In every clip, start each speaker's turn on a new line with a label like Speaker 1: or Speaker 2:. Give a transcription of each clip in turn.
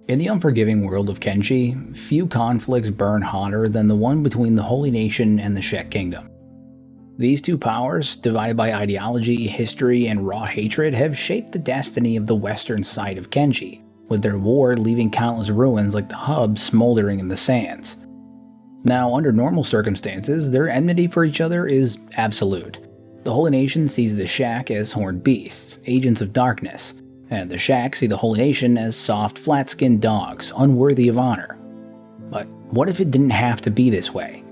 Speaker 1: In the unforgiving world of Kenshi, few conflicts burn hotter than the one between the Holy Nation and the Shek Kingdom. These two powers, divided by ideology, history, and raw hatred, have shaped the destiny of the western side of Kenshi, with their war leaving countless ruins like the hub smoldering in the sands. Now, under normal circumstances, their enmity for each other is absolute. The Holy Nation sees the Shek as horned beasts, agents of darkness, and the Shek see the Holy Nation as soft, flat-skinned dogs, unworthy of honor. But what if it didn't have to be this way?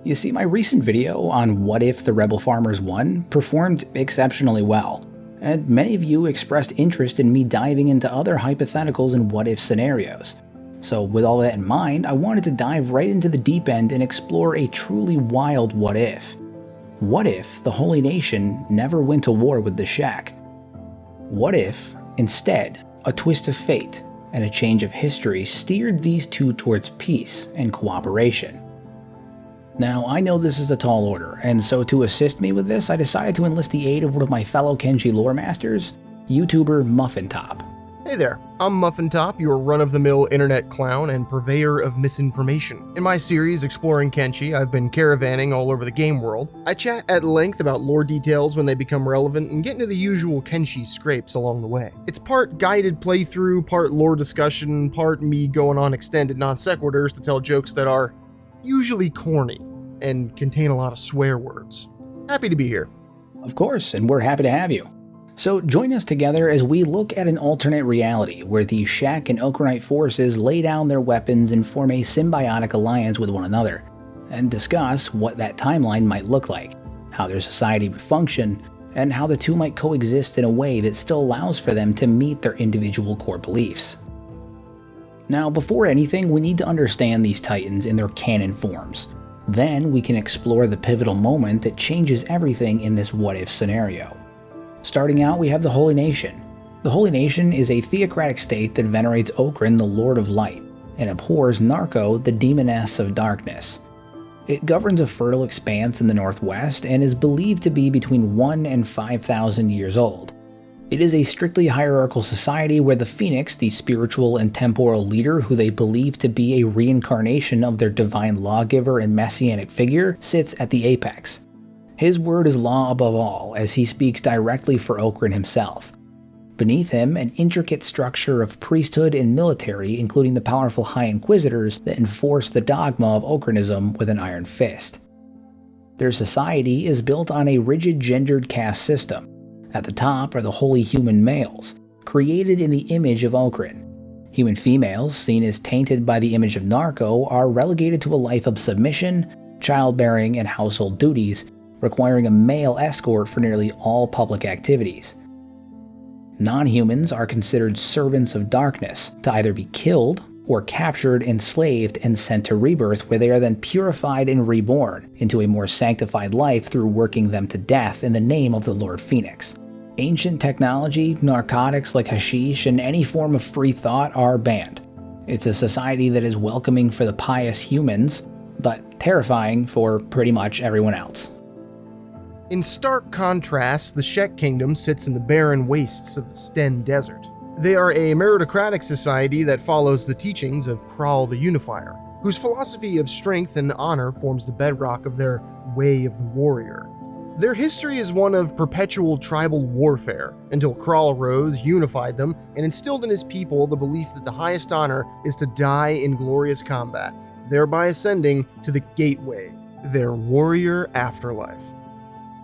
Speaker 1: You see, my recent video on what if the rebel farmers won performed exceptionally well, and many of you expressed interest in me diving into other hypotheticals and what-if scenarios. So with all that in mind, I wanted to dive right into the deep end and explore a truly wild what-if. What if the Holy Nation never went to war with the Shek? What if, instead, a twist of fate and a change of history steered these two towards peace and cooperation? Now, I know this is a tall order, and so to assist me with this, I decided to enlist the aid of one of my fellow Kenshi lore masters, YouTuber Muffintop.
Speaker 2: Hey there, I'm Muffintop, your run-of-the-mill internet clown and purveyor of misinformation. In my series exploring Kenshi, I've been caravanning all over the game world. I chat at length about lore details when they become relevant and get into the usual Kenshi scrapes along the way. It's part guided playthrough, part lore discussion, part me going on extended non-sequiturs to tell jokes that are usually corny and contain a lot of swear words. Happy to be here.
Speaker 1: Of course, and we're happy to have you. So join us together as we look at an alternate reality where the Shek and Okranite forces lay down their weapons and form a symbiotic alliance with one another, and discuss what that timeline might look like, how their society would function, and how the two might coexist in a way that still allows for them to meet their individual core beliefs. Now, before anything, we need to understand these titans in their canon forms. Then we can explore the pivotal moment that changes everything in this what-if scenario. Starting out, we have the Holy Nation. The Holy Nation is a theocratic state that venerates Okran, the Lord of Light, and abhors Narko, the Demoness of Darkness. It governs a fertile expanse in the northwest and is believed to be between 1 and 5,000 years old. It is a strictly hierarchical society where the Phoenix, the spiritual and temporal leader who they believe to be a reincarnation of their divine lawgiver and messianic figure, sits at the apex. His word is law above all, as he speaks directly for Okran himself. Beneath him, an intricate structure of priesthood and military, including the powerful High Inquisitors that enforce the dogma of Okranism with an iron fist. Their society is built on a rigid gendered caste system. At the top are the holy human males, created in the image of Okran. Human females, seen as tainted by the image of Narko, are relegated to a life of submission, childbearing, and household duties, requiring a male escort for nearly all public activities. Non-humans are considered servants of darkness, to either be killed or captured, enslaved, and sent to rebirth, where they are then purified and reborn into a more sanctified life through working them to death in the name of the Lord Phoenix. Ancient technology, narcotics like hashish, and any form of free thought are banned. It's a society that is welcoming for the pious humans, but terrifying for pretty much everyone else.
Speaker 2: In stark contrast, the Shek Kingdom sits in the barren wastes of the Sten Desert. They are a meritocratic society that follows the teachings of Kral the Unifier, whose philosophy of strength and honor forms the bedrock of their way of the warrior. Their history is one of perpetual tribal warfare, until Kral rose, unified them, and instilled in his people the belief that the highest honor is to die in glorious combat, thereby ascending to the gateway, their warrior afterlife.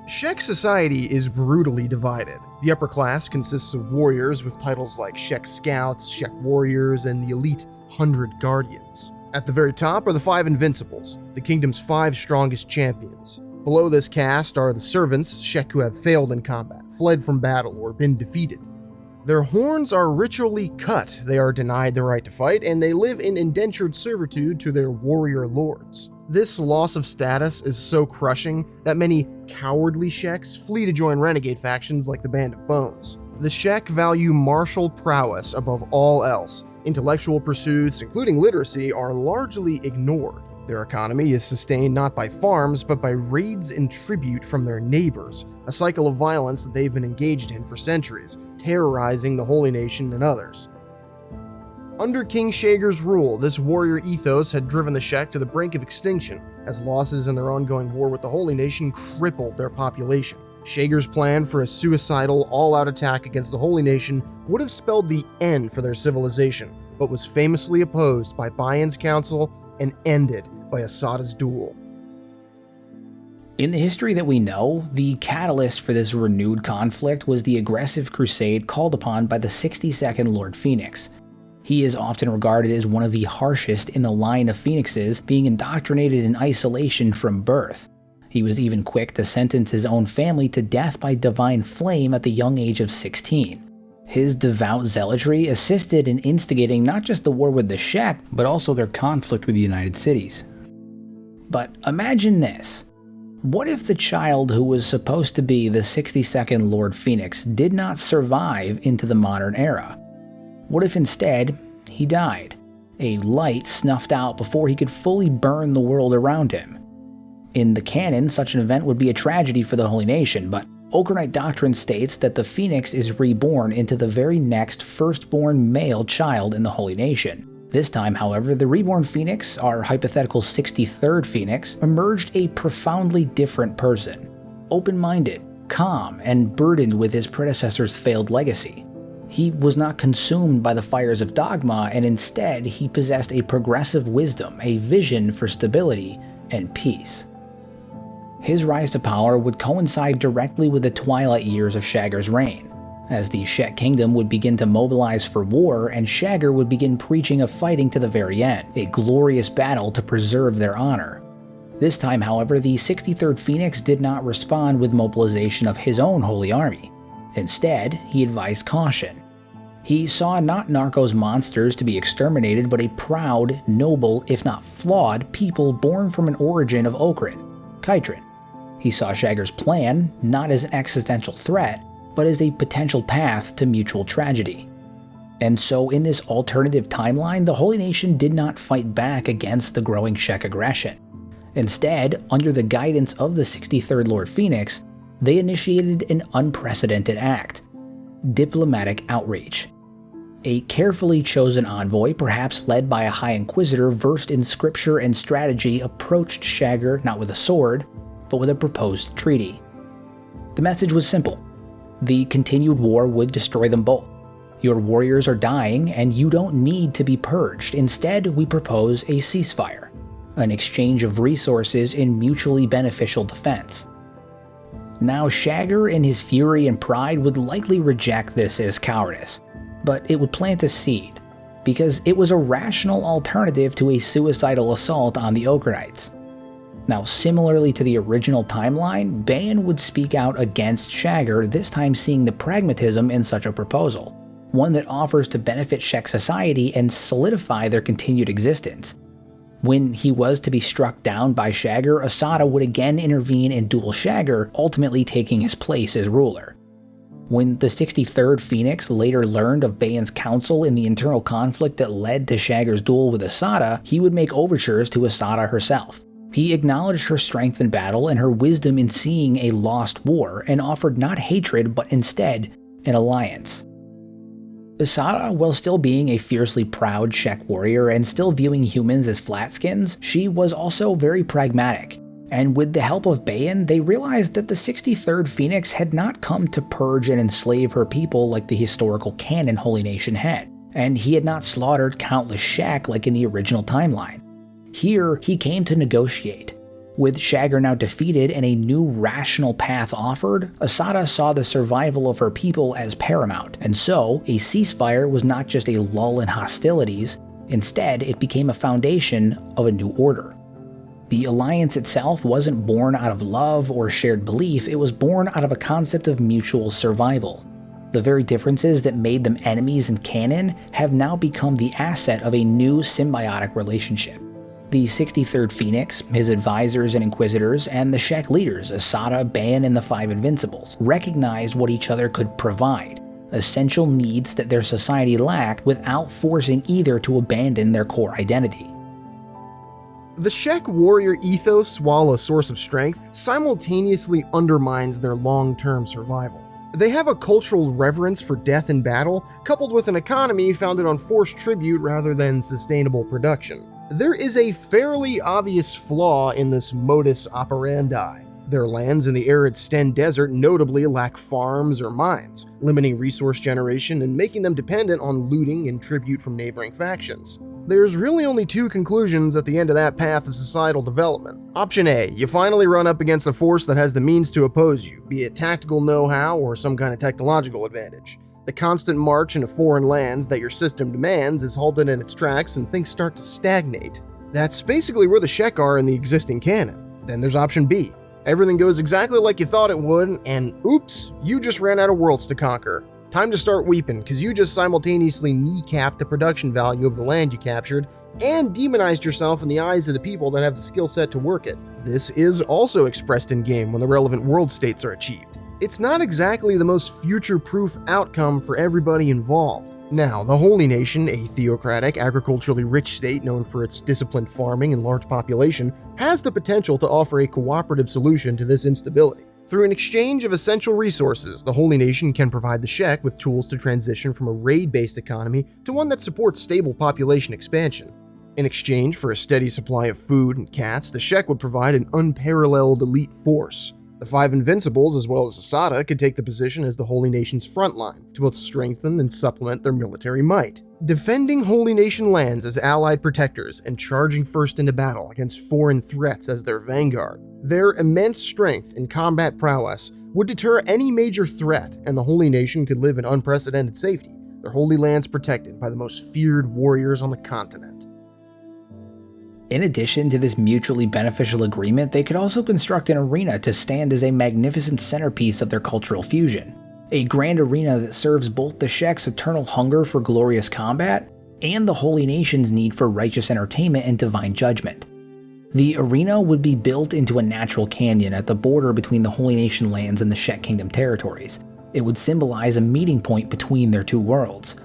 Speaker 2: Shek society is brutally divided. The upper class consists of warriors with titles like Shek Scouts, Shek Warriors, and the elite 100 Guardians. At the very top are the 5 Invincibles, the kingdom's 5 strongest champions. Below this caste are the servants, Shek who have failed in combat, fled from battle, or been defeated. Their horns are ritually cut, they are denied the right to fight, and they live in indentured servitude to their warrior lords. This loss of status is so crushing that many cowardly Sheks flee to join renegade factions like the Band of Bones. The Shek value martial prowess above all else. Intellectual pursuits, including literacy, are largely ignored. Their economy is sustained not by farms, but by raids and tribute from their neighbors, a cycle of violence that they've been engaged in for centuries, terrorizing the Holy Nation and others. Under King Shager's rule, this warrior ethos had driven the Shek to the brink of extinction, as losses in their ongoing war with the Holy Nation crippled their population. Shager's plan for a suicidal, all-out attack against the Holy Nation would have spelled the end for their civilization, but was famously opposed by Bayan's council and ended by Asada's duel.
Speaker 1: In the history that we know, the catalyst for this renewed conflict was the aggressive crusade called upon by the 62nd Lord Phoenix. He is often regarded as one of the harshest in the line of Phoenixes, being indoctrinated in isolation from birth. He was even quick to sentence his own family to death by divine flame at the young age of 16. His devout zealotry assisted in instigating not just the war with the Shek, but also their conflict with the United Cities. But imagine this. What if the child who was supposed to be the 62nd Lord Phoenix did not survive into the modern era? What if instead he died, a light snuffed out before he could fully burn the world around him? In the canon, such an event would be a tragedy for the Holy Nation, but Okranite doctrine states that the Phoenix is reborn into the very next firstborn male child in the Holy Nation. This time, however, the reborn Phoenix, our hypothetical 63rd Phoenix, emerged a profoundly different person. Open-minded, calm, and burdened with his predecessor's failed legacy. He was not consumed by the fires of dogma, and instead he possessed a progressive wisdom, a vision for stability and peace. His rise to power would coincide directly with the twilight years of Shager's reign, as the Shek kingdom would begin to mobilize for war and Shager would begin preaching of fighting to the very end, a glorious battle to preserve their honor. This time, however, the 63rd Phoenix did not respond with mobilization of his own holy army. Instead, he advised caution. He saw not Narcos monsters to be exterminated, but a proud, noble, if not flawed, people born from an origin of Okran, Kytrin. He saw Shager's plan not as an existential threat, but as a potential path to mutual tragedy. And so in this alternative timeline, the Holy Nation did not fight back against the growing Shek aggression. Instead, under the guidance of the 63rd Lord Phoenix, they initiated an unprecedented act: diplomatic outreach. A carefully chosen envoy, perhaps led by a High Inquisitor versed in scripture and strategy, approached Shager not with a sword, but with a proposed treaty. The message was simple. The continued war would destroy them both. Your warriors are dying, and you don't need to be purged. Instead, we propose a ceasefire, an exchange of resources in mutually beneficial defense. Now, Shager, in his fury and pride, would likely reject this as cowardice, but it would plant a seed, because it was a rational alternative to a suicidal assault on the Okranites. Now, similarly to the original timeline, Bayan would speak out against Shager, this time seeing the pragmatism in such a proposal, one that offers to benefit Shek society and solidify their continued existence. When he was to be struck down by Shager, Asada would again intervene and duel Shager, ultimately taking his place as ruler. When the 63rd Phoenix later learned of Bayan's counsel in the internal conflict that led to Shager's duel with Asada, he would make overtures to Asada herself. He acknowledged her strength in battle and her wisdom in seeing a lost war, and offered not hatred but instead an alliance. Asada, while still being a fiercely proud Shek warrior and still viewing humans as flatskins, she was also very pragmatic. And with the help of Bayan, they realized that the 63rd Phoenix had not come to purge and enslave her people like the historical canon Holy Nation had, and he had not slaughtered countless Shek like in the original timeline. Here, he came to negotiate. With Shager now defeated and a new rational path offered, Asada saw the survival of her people as paramount, and so a ceasefire was not just a lull in hostilities, instead it became a foundation of a new order. The alliance itself wasn't born out of love or shared belief, it was born out of a concept of mutual survival. The very differences that made them enemies in canon have now become the asset of a new symbiotic relationship. The 63rd Phoenix, his advisors and inquisitors, and the Shek leaders, Asada, Bayan, and the Five Invincibles, recognized what each other could provide, essential needs that their society lacked without forcing either to abandon their core identity.
Speaker 2: The Shek warrior ethos, while a source of strength, simultaneously undermines their long-term survival. They have a cultural reverence for death in battle, coupled with an economy founded on forced tribute rather than sustainable production. There is a fairly obvious flaw in this modus operandi. Their lands in the arid Sten Desert notably lack farms or mines, limiting resource generation and making them dependent on looting and tribute from neighboring factions. There's really only two conclusions at the end of that path of societal development. Option A, you finally run up against a force that has the means to oppose you, be it tactical know-how or some kind of technological advantage. The constant march into foreign lands that your system demands is halted in its tracks and things start to stagnate. That's basically where the Shek are in the existing canon. Then there's option B. Everything goes exactly like you thought it would, and oops, you just ran out of worlds to conquer. Time to start weeping, because you just simultaneously kneecapped the production value of the land you captured and demonized yourself in the eyes of the people that have the skill set to work it. This is also expressed in-game when the relevant world states are achieved. It's not exactly the most future-proof outcome for everybody involved. Now, the Holy Nation, a theocratic, agriculturally rich state known for its disciplined farming and large population, has the potential to offer a cooperative solution to this instability. Through an exchange of essential resources, the Holy Nation can provide the Shek with tools to transition from a raid-based economy to one that supports stable population expansion. In exchange for a steady supply of food and cats, the Shek would provide an unparalleled elite force. The Five Invincibles, as well as Asada, could take the position as the Holy Nation's front line to both strengthen and supplement their military might. Defending Holy Nation lands as allied protectors and charging first into battle against foreign threats as their vanguard. Their immense strength and combat prowess would deter any major threat, and the Holy Nation could live in unprecedented safety, their holy lands protected by the most feared warriors on the continent.
Speaker 1: In addition to this mutually beneficial agreement, they could also construct an arena to stand as a magnificent centerpiece of their cultural fusion. A grand arena that serves both the Shek's eternal hunger for glorious combat and the Holy Nation's need for righteous entertainment and divine judgment. The arena would be built into a natural canyon at the border between the Holy Nation lands and the Shek Kingdom territories. It would symbolize a meeting point between their two worlds.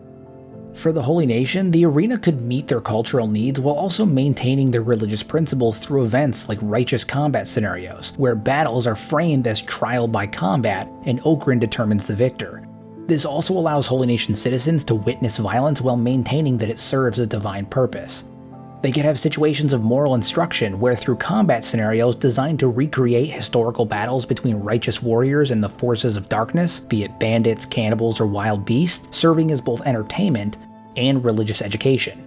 Speaker 1: For the Holy Nation, the arena could meet their cultural needs while also maintaining their religious principles through events like righteous combat scenarios, where battles are framed as trial by combat and Okrin determines the victor. This also allows Holy Nation citizens to witness violence while maintaining that it serves a divine purpose. They could have situations of moral instruction where through combat scenarios designed to recreate historical battles between righteous warriors and the forces of darkness, be it bandits, cannibals, or wild beasts, serving as both entertainment and religious education.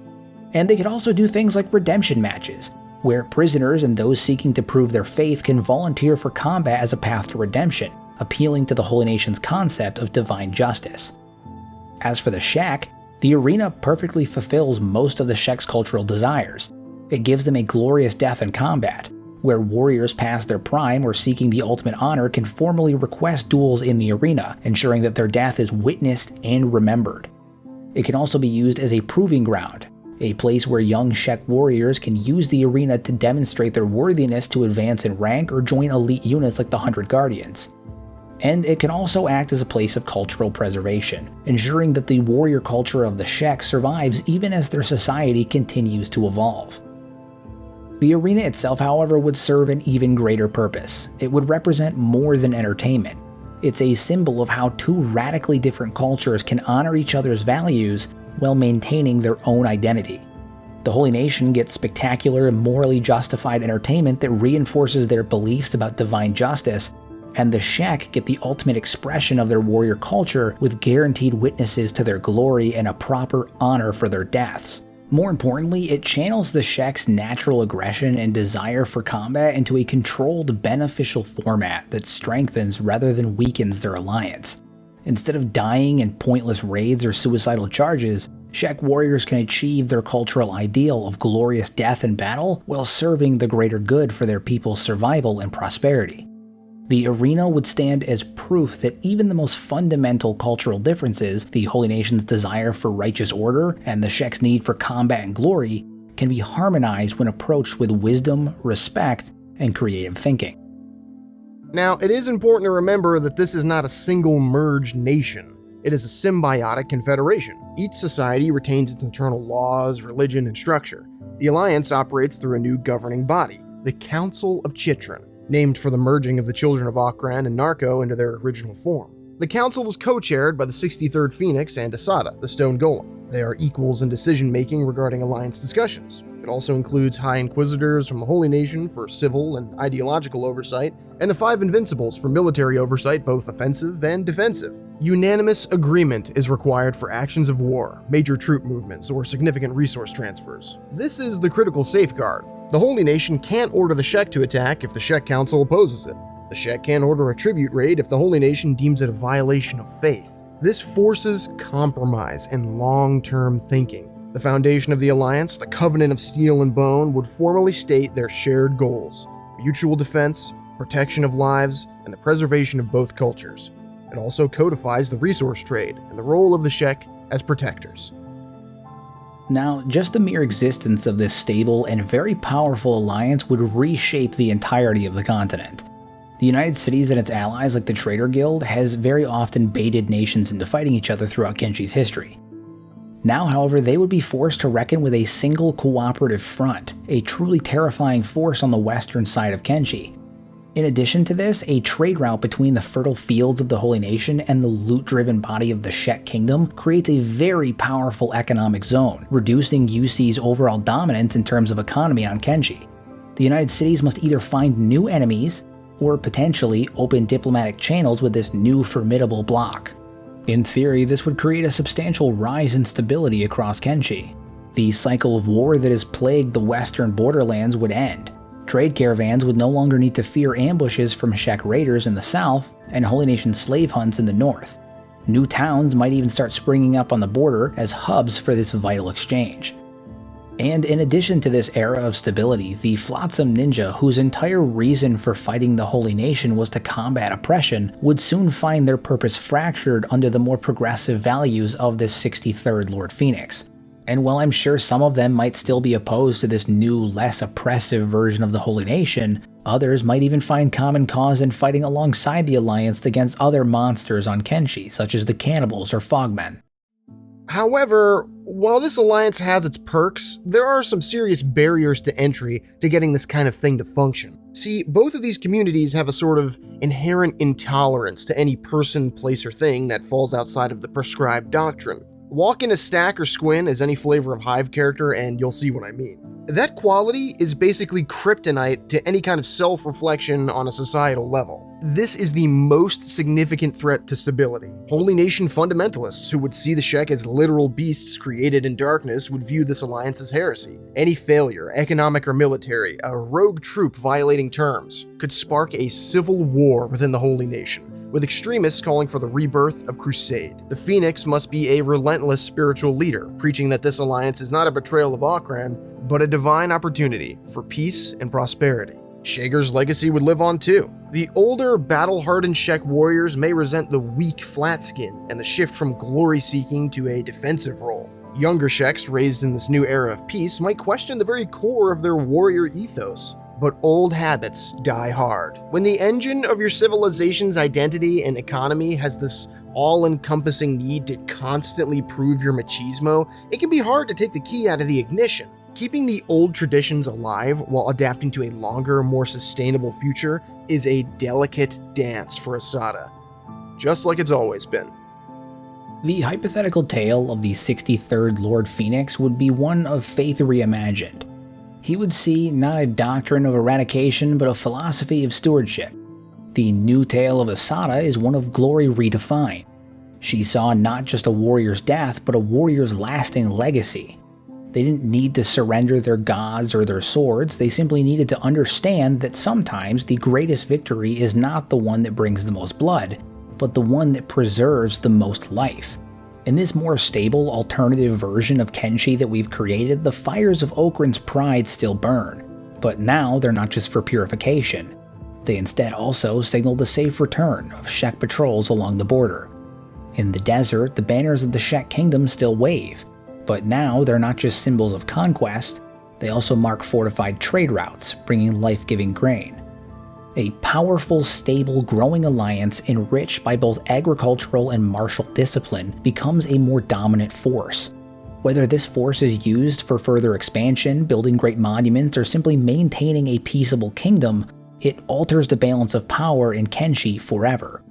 Speaker 1: And they could also do things like redemption matches, where prisoners and those seeking to prove their faith can volunteer for combat as a path to redemption, appealing to the Holy Nation's concept of divine justice. As for the Shek, the arena perfectly fulfills most of the Shek's cultural desires. It gives them a glorious death in combat, where warriors past their prime or seeking the ultimate honor can formally request duels in the arena, ensuring that their death is witnessed and remembered. It can also be used as a proving ground, a place where young Shek warriors can use the arena to demonstrate their worthiness to advance in rank or join elite units like the 100 Guardians. And it can also act as a place of cultural preservation, ensuring that the warrior culture of the Shek survives even as their society continues to evolve. The arena itself, however, would serve an even greater purpose. It would represent more than entertainment. It's a symbol of how two radically different cultures can honor each other's values while maintaining their own identity. The Holy Nation gets spectacular and morally justified entertainment that reinforces their beliefs about divine justice, and the Shek get the ultimate expression of their warrior culture with guaranteed witnesses to their glory and a proper honor for their deaths. More importantly, it channels the Shek's natural aggression and desire for combat into a controlled, beneficial format that strengthens rather than weakens their alliance. Instead of dying in pointless raids or suicidal charges, Shek warriors can achieve their cultural ideal of glorious death in battle while serving the greater good for their people's survival and prosperity. The arena would stand as proof that even the most fundamental cultural differences, the Holy Nation's desire for righteous order and the Shek's need for combat and glory, can be harmonized when approached with wisdom, respect, and creative thinking.
Speaker 2: Now, it is important to remember that this is not a single merged nation. It is a symbiotic confederation. Each society retains its internal laws, religion, and structure. The Alliance operates through a new governing body, the Council of Chitran, named for the merging of the children of Okran and Narko into their original form. The council is co-chaired by the 63rd Phoenix and Asada, the Stone Golem. They are equals in decision-making regarding alliance discussions. It also includes High Inquisitors from the Holy Nation for civil and ideological oversight, and the 5 Invincibles for military oversight, both offensive and defensive. Unanimous agreement is required for actions of war, major troop movements, or significant resource transfers. This is the critical safeguard. The Holy Nation can't order the Shek to attack if the Shek Council opposes it. The Shek can't order a tribute raid if the Holy Nation deems it a violation of faith. This forces compromise and long-term thinking. The foundation of the alliance, the Covenant of Steel and Bone, would formally state their shared goals: mutual defense, protection of lives, and the preservation of both cultures. It also codifies the resource trade and the role of the Shek as protectors.
Speaker 1: Now, just the mere existence of this stable and very powerful alliance would reshape the entirety of the continent. The United Cities and its allies, like the Trader Guild, has very often baited nations into fighting each other throughout Kenshi's history. Now, however, they would be forced to reckon with a single cooperative front, a truly terrifying force on the western side of Kenshi. In addition to this, a trade route between the fertile fields of the Holy Nation and the loot-driven body of the Shek Kingdom creates a very powerful economic zone, reducing UC's overall dominance in terms of economy on Kenshi. The United Cities must either find new enemies, or potentially open diplomatic channels with this new formidable bloc. In theory, this would create a substantial rise in stability across Kenshi. The cycle of war that has plagued the western borderlands would end. Trade caravans would no longer need to fear ambushes from Shek raiders in the south and Holy Nation slave hunts in the north. New towns might even start springing up on the border as hubs for this vital exchange. And in addition to this era of stability, the Flotsam Ninja, whose entire reason for fighting the Holy Nation was to combat oppression, would soon find their purpose fractured under the more progressive values of this 63rd Lord Phoenix. And while I'm sure some of them might still be opposed to this new, less oppressive version of the Holy Nation, others might even find common cause in fighting alongside the Alliance against other monsters on Kenshi, such as the Cannibals or Fogmen.
Speaker 2: However, while this alliance has its perks, there are some serious barriers to entry to getting this kind of thing to function. See, both of these communities have a sort of inherent intolerance to any person, place, or thing that falls outside of the prescribed doctrine. Walk in a Stack or Squin as any flavor of Hive character and you'll see what I mean. That quality is basically kryptonite to any kind of self-reflection on a societal level. This is the most significant threat to stability. Holy Nation fundamentalists who would see the Shek as literal beasts created in darkness would view this alliance as heresy. Any failure, economic or military, a rogue troop violating terms, could spark a civil war within the Holy Nation, with extremists calling for the rebirth of Crusade. The Phoenix must be a relentless spiritual leader, preaching that this alliance is not a betrayal of Okran, but a divine opportunity for peace and prosperity. Shager's legacy would live on too. The older, battle-hardened Shek warriors may resent the weak flat skin and the shift from glory-seeking to a defensive role. Younger Sheks raised in this new era of peace might question the very core of their warrior ethos. But old habits die hard. When the engine of your civilization's identity and economy has this all-encompassing need to constantly prove your machismo, it can be hard to take the key out of the ignition. Keeping the old traditions alive while adapting to a longer, more sustainable future is a delicate dance for Asada, just like it's always been.
Speaker 1: The hypothetical tale of the 63rd Lord Phoenix would be one of faith reimagined. He would see not a doctrine of eradication, but a philosophy of stewardship. The new tale of Asada is one of glory redefined. She saw not just a warrior's death, but a warrior's lasting legacy. They didn't need to surrender their gods or their swords, they simply needed to understand that sometimes the greatest victory is not the one that brings the most blood, but the one that preserves the most life. In this more stable, alternative version of Kenshi that we've created, the fires of Okran's pride still burn, but now they're not just for purification. They instead also signal the safe return of Shek patrols along the border. In the desert, the banners of the Shek Kingdom still wave, but now they're not just symbols of conquest, they also mark fortified trade routes, bringing life-giving grain. A powerful, stable, growing alliance enriched by both agricultural and martial discipline becomes a more dominant force. Whether this force is used for further expansion, building great monuments, or simply maintaining a peaceable kingdom, it alters the balance of power in Kenshi forever.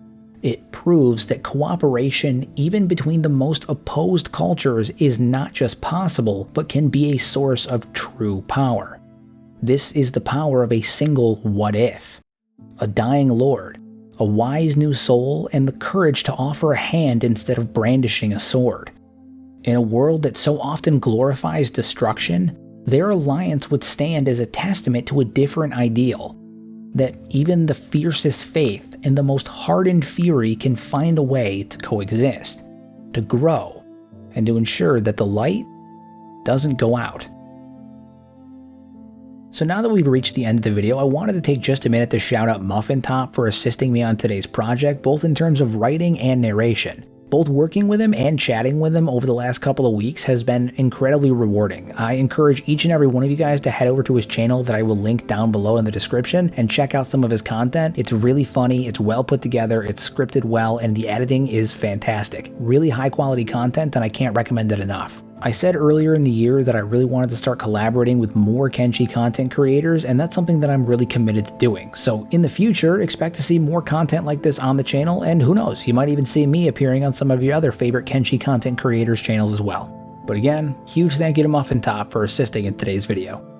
Speaker 1: It proves that cooperation, even between the most opposed cultures, is not just possible, but can be a source of true power. This is the power of a single what if. A dying lord, a wise new soul, and the courage to offer a hand instead of brandishing a sword. In a world that so often glorifies destruction, their alliance would stand as a testament to a different ideal, that even the fiercest faith and the most hardened fury can find a way to coexist, to grow, and to ensure that the light doesn't go out. So now that we've reached the end of the video, I wanted to take just a minute to shout out Muffintop for assisting me on today's project, both in terms of writing and narration. Both working with him and chatting with him over the last couple of weeks has been incredibly rewarding. I encourage each and every one of you guys to head over to his channel that I will link down below in the description and check out some of his content. It's really funny, it's well put together, it's scripted well, and the editing is fantastic. Really high quality content, and I can't recommend it enough. I said earlier in the year that I really wanted to start collaborating with more Kenshi content creators, and that's something that I'm really committed to doing. So in the future, expect to see more content like this on the channel, and who knows, you might even see me appearing on some of your other favorite Kenshi content creators' channels as well. But again, huge thank you to Muffintop for assisting in today's video.